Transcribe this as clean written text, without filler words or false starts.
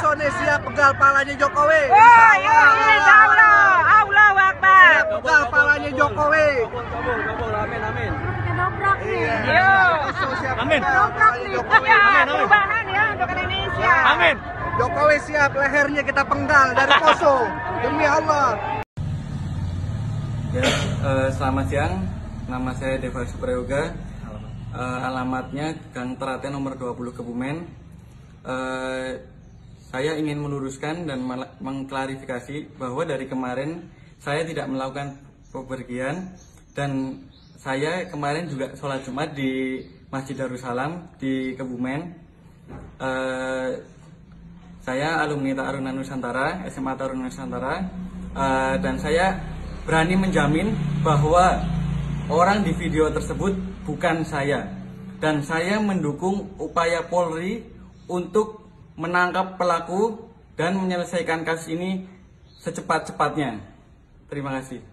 Poso nih siap pegal palanya Jokowi. Oh iya, insya Allah. Allahu Akbar. Siap pegal palanya Jokowi. Kabul, amin, amin. Kita dobrak nih. Iya. Poso siap Amin. pegal palanya Jokowi. Ya, Amin. perubahan ya untuk Indonesia. Amin. Jokowi siap, lehernya kita penggal dari Poso. Demi Allah. Ya, selamat siang. Nama saya Deva Suprayoga. Alamatnya Gang Teraten nomor 20 Kebumen. Saya ingin meluruskan dan mengklarifikasi bahwa dari kemarin saya tidak melakukan pepergian dan saya kemarin juga sholat Jumat di Masjid Darussalam di Kebumen. Saya alumni Taruna Nusantara, SMA Taruna Nusantara, dan saya berani menjamin bahwa orang di video tersebut bukan saya, dan saya mendukung upaya Polri untuk menangkap pelaku dan menyelesaikan kasus ini secepat-cepatnya. Terima kasih.